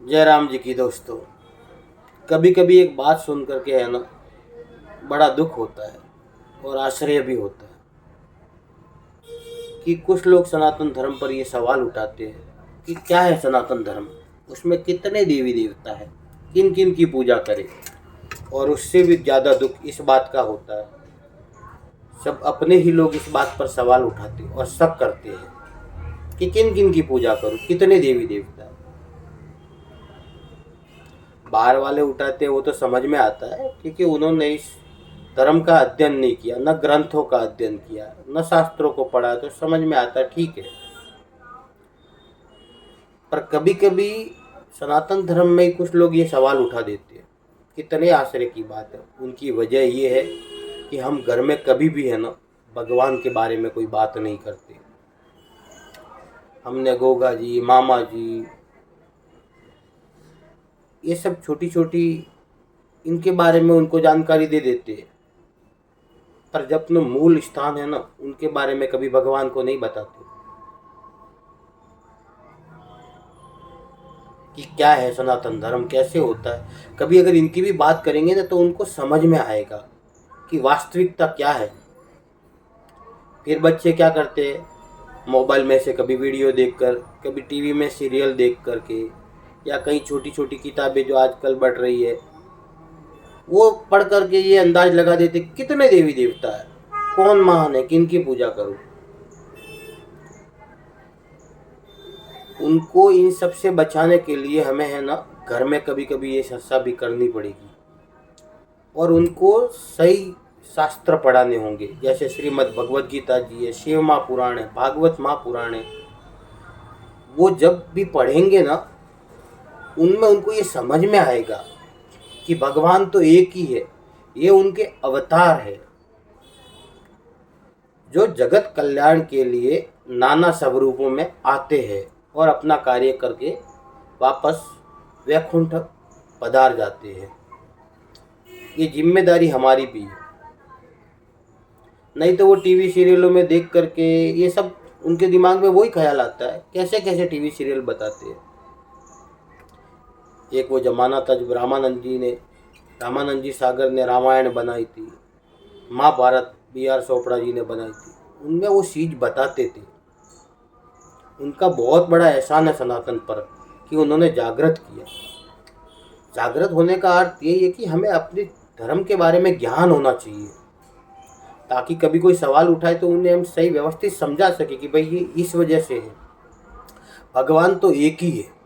जय राम जी की दोस्तों। कभी कभी एक बात सुन करके है ना, बड़ा दुख होता है और आश्चर्य भी होता है कि कुछ लोग सनातन धर्म पर ये सवाल उठाते हैं कि क्या है सनातन धर्म, उसमें कितने देवी देवता है, किन किन की पूजा करें। और उससे भी ज़्यादा दुख इस बात का होता है, सब अपने ही लोग इस बात पर सवाल उठाते और शक करते हैं कि किन किन की पूजा करूं, कितने देवी देवता है। बाहर वाले उठाते हैं वो तो समझ में आता है, क्योंकि उन्होंने इस धर्म का अध्ययन नहीं किया, न ग्रंथों का अध्ययन किया, न शास्त्रों को पढ़ा, तो समझ में आता ठीक है। पर कभी कभी सनातन धर्म में ही कुछ लोग ये सवाल उठा देते हैं। कितने आश्चर्य की बात है। उनकी वजह ये है कि हम घर में कभी भी है ना, भगवान के बारे में कोई बात नहीं करते। हमने गोगा जी, मामा जी, ये सब छोटी छोटी इनके बारे में उनको जानकारी दे देते हैं, पर जब अपना मूल स्थान है ना, उनके बारे में कभी भगवान को नहीं बताते कि क्या है सनातन धर्म, कैसे होता है। कभी अगर इनकी भी बात करेंगे ना, तो उनको समझ में आएगा कि वास्तविकता क्या है। फिर बच्चे क्या करते हैं, मोबाइल में से कभी वीडियो देखकर, कभी टीवी में सीरियल देख करके, या कई छोटी छोटी किताबें जो आजकल बढ़ रही है, वो पढ़ करके ये अंदाज लगा देते कितने देवी देवता है, कौन महान है, किन की पूजा करूं। उनको इन सब से बचाने के लिए हमें है ना, घर में कभी कभी ये चर्चा भी करनी पड़ेगी और उनको सही शास्त्र पढ़ाने होंगे। जैसे श्रीमद् भगवत गीता जी है, शिव महापुराण है, भागवत महापुराण है। वो जब भी पढ़ेंगे ना, उनमें उनको ये समझ में आएगा कि भगवान तो एक ही है, ये उनके अवतार है जो जगत कल्याण के लिए नाना स्वरूपों में आते हैं और अपना कार्य करके वापस वैकुंठ पधार जाते हैं। ये जिम्मेदारी हमारी भी है। नहीं तो वो टीवी सीरियलों में देख करके ये सब उनके दिमाग में वही ख्याल आता है, कैसे कैसे टीवी सीरियल बताते हैं। एक वो जमाना था जब रामानंद जी सागर ने रामायण बनाई थी, महाभारत B.R. चोपड़ा जी ने बनाई थी। उनमें वो चीज़ बताते थे। उनका बहुत बड़ा एहसान है सनातन पर कि उन्होंने जागृत किया। जागृत होने का अर्थ यही है कि हमें अपने धर्म के बारे में ज्ञान होना चाहिए, ताकि कभी कोई सवाल उठाए तो उन्हें हम सही व्यवस्थित समझा सके कि भाई ये इस वजह से है। भगवान तो एक ही है।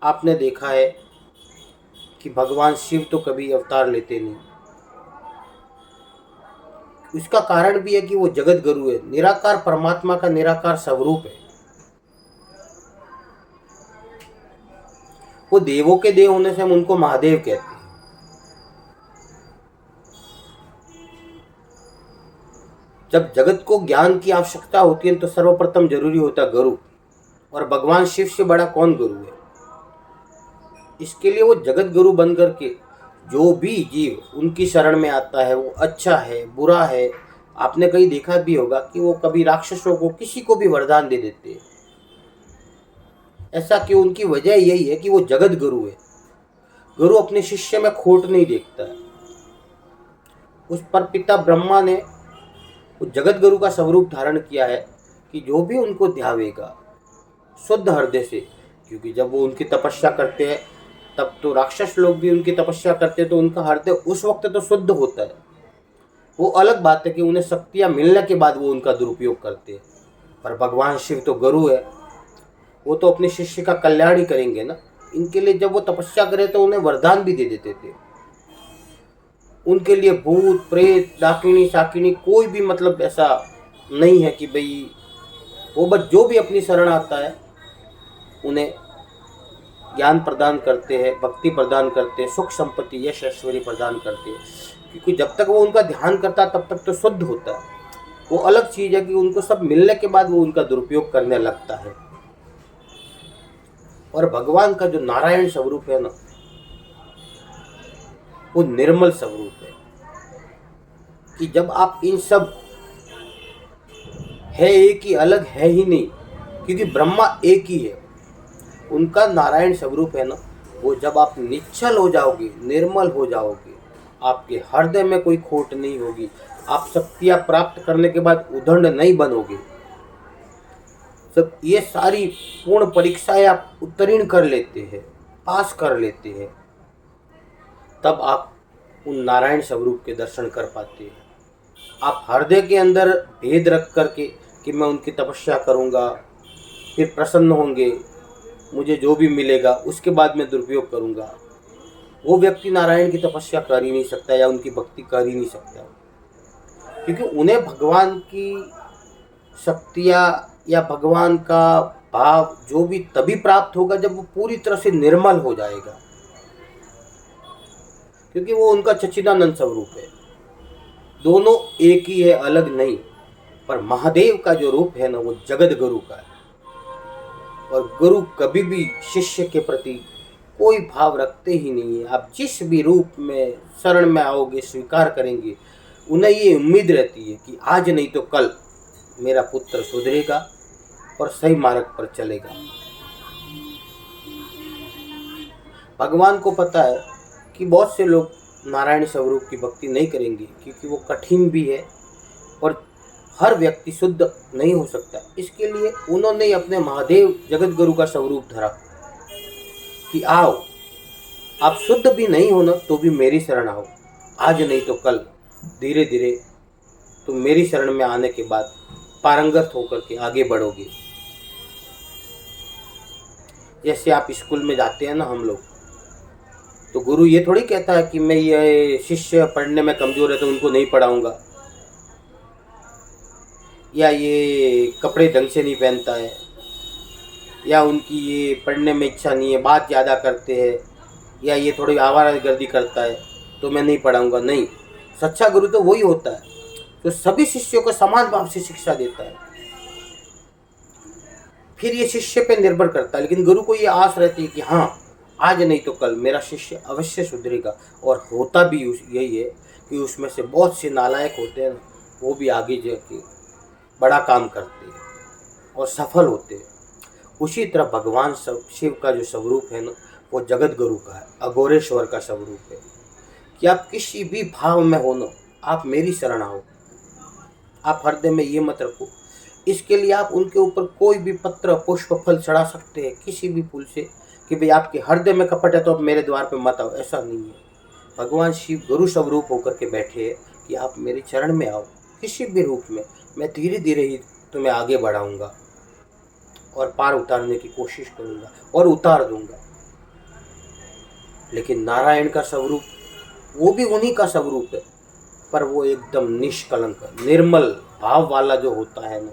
आपने देखा है कि भगवान शिव तो कभी अवतार लेते नहीं। इसका कारण भी है कि वो जगत गुरु है, निराकार परमात्मा का निराकार स्वरूप है। वो देवों के देव होने से हम उनको महादेव कहते हैं। जब जगत को ज्ञान की आवश्यकता होती है तो सर्वप्रथम जरूरी होता है गुरु, और भगवान शिव से बड़ा कौन गुरु है। इसके लिए वो जगत गुरु बन करके जो भी जीव उनकी शरण में आता है, वो अच्छा है बुरा है। आपने कहीं देखा भी होगा कि वो कभी राक्षसों को, किसी को भी वरदान दे देते हैं। ऐसा क्यों? उनकी वजह यही है कि वो जगत गुरु है। गुरु अपने शिष्य में खोट नहीं देखता है। उस पर पिता ब्रह्मा ने उस जगत गुरु का स्वरूप धारण किया है कि जो भी उनको ध्यावेगा शुद्ध हृदय से, क्योंकि जब वो उनकी तपस्या करते हैं तब तो राक्षस लोग भी उनकी तपस्या करते हैं, तो उनका हृदय उस वक्त तो शुद्ध होता है। वो अलग बात है कि उन्हें शक्तियाँ मिलने के बाद वो उनका दुरुपयोग करते हैं। पर भगवान शिव तो गुरु है, वो तो अपने शिष्य का कल्याण ही करेंगे ना। इनके लिए जब वो तपस्या करे तो उन्हें वरदान भी दे देते थे। उनके लिए भूत प्रेत डाकिनी शाकिनी कोई भी मतलब ऐसा नहीं है कि भाई, वो बस जो भी अपनी शरण आता है उन्हें ज्ञान प्रदान करते हैं, भक्ति प्रदान करते हैं, सुख संपत्ति यश ऐश्वर्य प्रदान करते हैं। क्योंकि जब तक वो उनका ध्यान करता है तब तक तो शुद्ध होता है। वो अलग चीज़ है कि उनको सब मिलने के बाद वो उनका दुरुपयोग करने लगता है। और भगवान का जो नारायण स्वरूप है ना, वो निर्मल स्वरूप है कि जब आप इन सब है एक ही, अलग है ही नहीं, क्योंकि ब्रह्मा एक ही है। उनका नारायण स्वरूप है ना, वो जब आप निश्चल हो जाओगे, निर्मल हो जाओगे, आपके हृदय में कोई खोट नहीं होगी, आप शक्तियाँ प्राप्त करने के बाद उदंड नहीं बनोगे, सब ये सारी पूर्ण परीक्षाएं आप उत्तीर्ण कर लेते हैं, पास कर लेते हैं, तब आप उन नारायण स्वरूप के दर्शन कर पाते हैं। आप हृदय के अंदर भेद रख करके कि मैं उनकी तपस्या करूँगा, फिर प्रसन्न होंगे, मुझे जो भी मिलेगा उसके बाद मैं दुरुपयोग करूँगा, वो व्यक्ति नारायण की तपस्या कर ही नहीं सकता या उनकी भक्ति कर ही नहीं सकता, क्योंकि उन्हें भगवान की शक्तियाँ या भगवान का भाव जो भी तभी प्राप्त होगा जब वो पूरी तरह से निर्मल हो जाएगा, क्योंकि वो उनका सच्चिदानंद स्वरूप है। दोनों एक ही है, अलग नहीं। पर महादेव का जो रूप है ना, वो जगत गुरु का है, और गुरु कभी भी शिष्य के प्रति कोई भाव रखते ही नहीं है। आप जिस भी रूप में शरण में आओगे, स्वीकार करेंगे, उन्हें ये उम्मीद रहती है कि आज नहीं तो कल मेरा पुत्र सुधरेगा और सही मार्ग पर चलेगा। भगवान को पता है कि बहुत से लोग नारायण स्वरूप की भक्ति नहीं करेंगे, क्योंकि वो कठिन भी है और हर व्यक्ति शुद्ध नहीं हो सकता। इसके लिए उन्होंने अपने महादेव जगत गुरु का स्वरूप धरा कि आओ, आप शुद्ध भी नहीं हो ना तो भी मेरी शरण आओ, आज नहीं तो कल धीरे धीरे तुम मेरी शरण में आने के बाद पारंगत होकर के आगे बढ़ोगे। जैसे आप स्कूल में जाते हैं ना हम लोग, तो गुरु ये थोड़ी कहता है कि मैं ये शिष्य पढ़ने में कमज़ोर है तो उनको नहीं पढ़ाऊंगा, या ये कपड़े ढंग से नहीं पहनता है, या उनकी ये पढ़ने में इच्छा नहीं है, बात ज़्यादा करते हैं, या ये थोड़ी आवारागर्दी करता है तो मैं नहीं पढ़ाऊंगा। नहीं, सच्चा गुरु तो वही होता है जो सभी शिष्यों को समान भाव से शिक्षा देता है। फिर ये शिष्य पे निर्भर करता है, लेकिन गुरु को ये आस रहती है कि हाँ, आज नहीं तो कल मेरा शिष्य अवश्य सुधरेगा। और होता भी यही है कि उसमें से बहुत से नालायक होते हैं, वो भी आगे जाके बड़ा काम करते हैं और सफल होते हैं। उसी तरह भगवान शिव का जो स्वरूप है ना, वो जगत गुरु का है, अघोरेश्वर का स्वरूप है कि आप किसी भी भाव में हो ना, आप मेरी शरण आओ। आप हृदय में ये मत रखो, इसके लिए आप उनके ऊपर कोई भी पत्र पुष्प फल चढ़ा सकते हैं किसी भी फूल से, कि भाई आपके हृदय में कपट है तो आप मेरे द्वार पे मत आओ, ऐसा नहीं है। भगवान शिव गुरु स्वरूप होकर के बैठे हैं कि आप मेरे चरण में आओ किसी भी रूप में, मैं धीरे धीरे ही तुम्हें आगे बढ़ाऊंगा और पार उतारने की कोशिश करूंगा और उतार दूंगा। लेकिन नारायण का स्वरूप वो भी उन्हीं का स्वरूप है, पर वो एकदम निष्कलंक निर्मल भाव वाला जो होता है ना,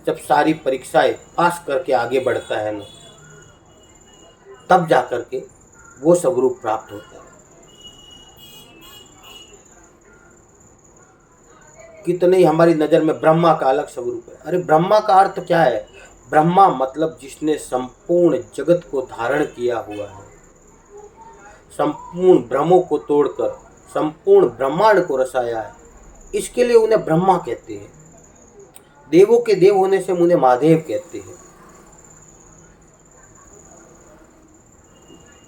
जब सारी परीक्षाएं पास करके आगे बढ़ता है ना, तब जाकर के वो स्वरूप प्राप्त होता है। कितने ही हमारी नज़र में ब्रह्मा का अलग स्वरूप है। अरे ब्रह्मा का अर्थ क्या है? ब्रह्मा मतलब जिसने संपूर्ण जगत को धारण किया हुआ है, संपूर्ण भ्रमों को तोड़कर संपूर्ण ब्रह्मांड को रचाया है, इसके लिए उन्हें ब्रह्मा कहते हैं। देवों के देव होने से उन्हें महादेव कहते हैं।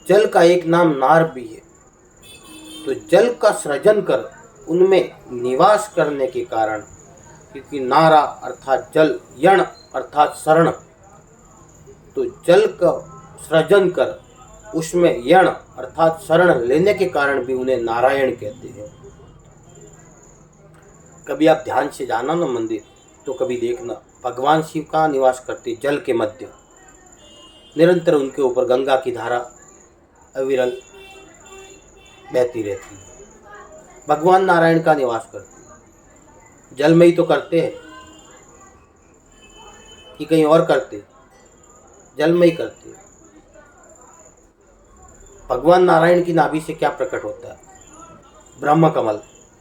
जल का एक नाम नार भी है, तो जल का सृजन कर उनमें निवास करने के कारण, क्योंकि नारा अर्थात जल, यण अर्थात शरण, तो जल का सृजन कर उसमें यण अर्थात शरण लेने के कारण भी उन्हें नारायण कहते हैं। कभी आप ध्यान से जाना ना मंदिर, तो कभी देखना भगवान शिव कहाँ निवास करते, जल के मध्य। निरंतर उनके ऊपर गंगा की धारा अविरल बहती रहती है। भगवान नारायण का निवास करते हैं, जल में ही तो करते हैं कि कहीं और करते, जल में ही करते हैं। भगवान नारायण की नाभि से क्या प्रकट होता है? ब्रह्म कमल,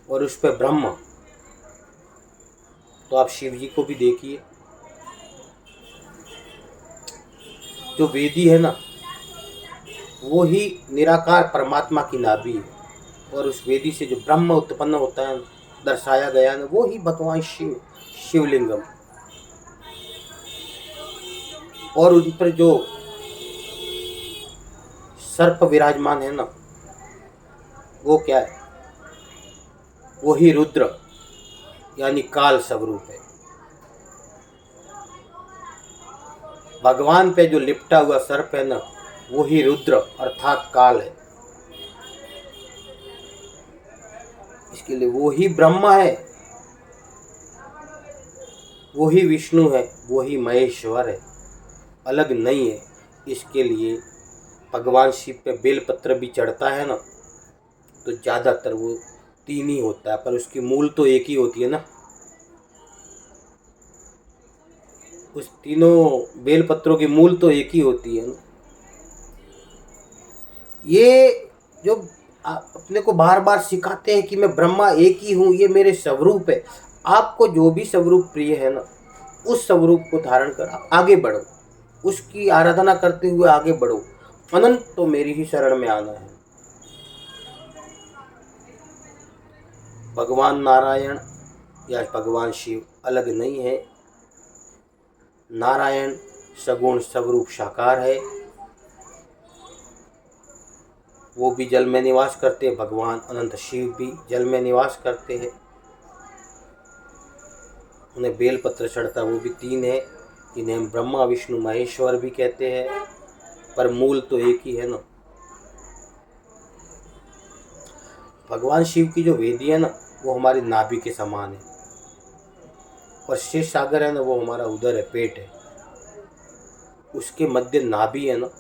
और उस पर ब्रह्म। तो आप शिव जी को भी देखिए, जो वेदी है ना, वो ही निराकार परमात्मा की नाभि है, और उस वेदी से जो ब्रह्म उत्पन्न होता है, दर्शाया गया है, वो ही भगवान शिव, शिवलिंगम। और उन पर जो सर्प विराजमान है ना, वो क्या है? वही रुद्र यानी काल स्वरूप है। भगवान पे जो लिपटा हुआ सर्प है ना, वही रुद्र अर्थात काल है। इसके लिए वो ही ब्रह्मा है, वो ही विष्णु है, वो ही महेश्वर है, अलग नहीं है। इसके लिए भगवान शिव पे बेलपत्र भी चढ़ता है ना, तो ज़्यादातर वो 3 ही होता है, पर उसकी मूल तो एक ही होती है ना। उस तीनों बेलपत्रों की मूल तो एक ही होती है ना। ये जो अपने को बार बार सिखाते हैं कि मैं ब्रह्मा एक ही हूँ, ये मेरे स्वरूप है। आपको जो भी स्वरूप प्रिय है ना, उस स्वरूप को धारण कर आप आगे बढ़ो, उसकी आराधना करते हुए आगे बढ़ो। अनंत तो मेरी ही शरण में आना है। भगवान नारायण या भगवान शिव अलग नहीं है। नारायण सगुण स्वरूप साकार है, वो भी जल में निवास करते हैं। भगवान अनंत शिव भी जल में निवास करते हैं। उन्हें बेलपत्र चढ़ता, वो भी 3 है, जिन्हें हम ब्रह्मा विष्णु महेश्वर भी कहते हैं, पर मूल तो एक ही है ना। भगवान शिव की जो वेदी है ना, वो हमारी नाभि के समान है, और शेष सागर है ना, वो हमारा उदर है, पेट है। उसके मध्य नाभि है ना,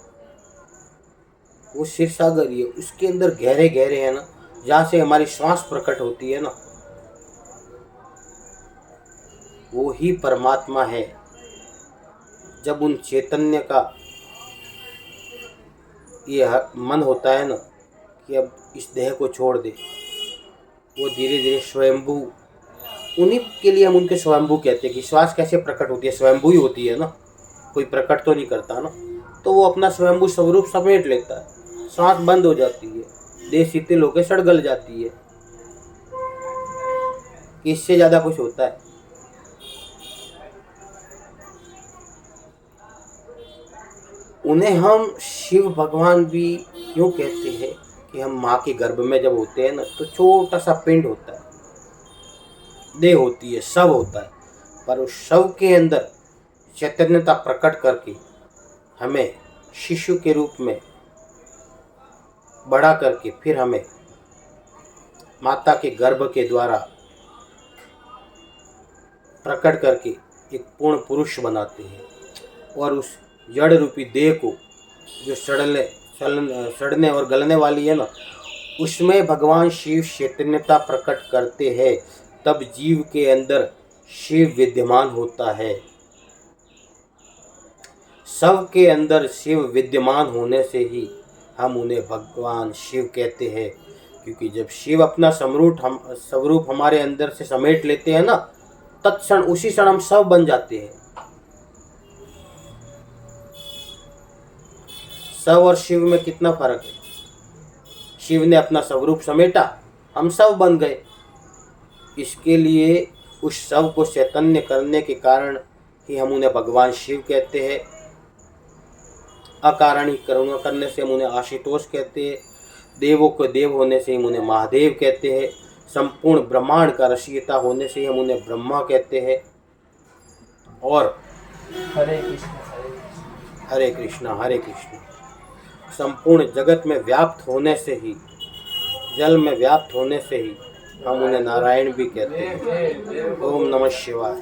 वो शिव सागर ही है। उसके अंदर गहरे गहरे है ना, जहाँ से हमारी श्वास प्रकट होती है ना, वो ही परमात्मा है। जब उन चैतन्य का ये मन होता है ना कि अब इस देह को छोड़ दे, वो धीरे धीरे स्वयंभू, उन्हीं के लिए हम उनके स्वयंभू कहते हैं कि श्वास कैसे प्रकट होती है, स्वयंभू ही होती है ना, कोई प्रकट तो नहीं करता ना। तो वो अपना स्वयंभू स्वरूप समेट लेता है, सांस बंद हो जाती है, देह शीतल होकर सड़ गल जाती है। इससे ज़्यादा कुछ होता है? उन्हें हम शिव भगवान भी क्यों कहते हैं कि हम माँ के गर्भ में जब होते हैं ना, तो छोटा सा पिंड होता है, देह होती है, शव होता है, पर उस शव के अंदर चैतन्यता प्रकट करके हमें शिशु के रूप में बड़ा करके फिर हमें माता के गर्भ के द्वारा प्रकट करके एक पूर्ण पुरुष बनाते हैं। और उस जड़ रूपी देह को जो सड़ने और गलने वाली है ना, उसमें भगवान शिव चैतन्यता प्रकट करते हैं। तब जीव के अंदर शिव विद्यमान होता है। सब के अंदर शिव विद्यमान होने से ही हम उन्हें भगवान शिव कहते हैं। क्योंकि जब शिव अपना स्वरूप हमारे अंदर से समेट लेते हैं ना, तत्क्षण उसी क्षण हम सब बन जाते हैं। सब और शिव में कितना फर्क है? शिव ने अपना स्वरूप समेटा, हम सब बन गए। इसके लिए उस सब को चैतन्य करने के कारण ही हम उन्हें भगवान शिव कहते हैं। अकारण ही करुणा करने से हम उन्हें आशुतोष कहते हैं। देवों के देव होने से हम उन्हें महादेव कहते हैं। संपूर्ण ब्रह्मांड का रचयिता होने से हम उन्हें ब्रह्मा कहते हैं। और हरे कृष्ण हरे कृष्णा हरे कृष्ण, संपूर्ण जगत में व्याप्त होने से ही, जल में व्याप्त होने से ही हम उन्हें नारायण भी कहते हैं। ओम नमः शिवाय।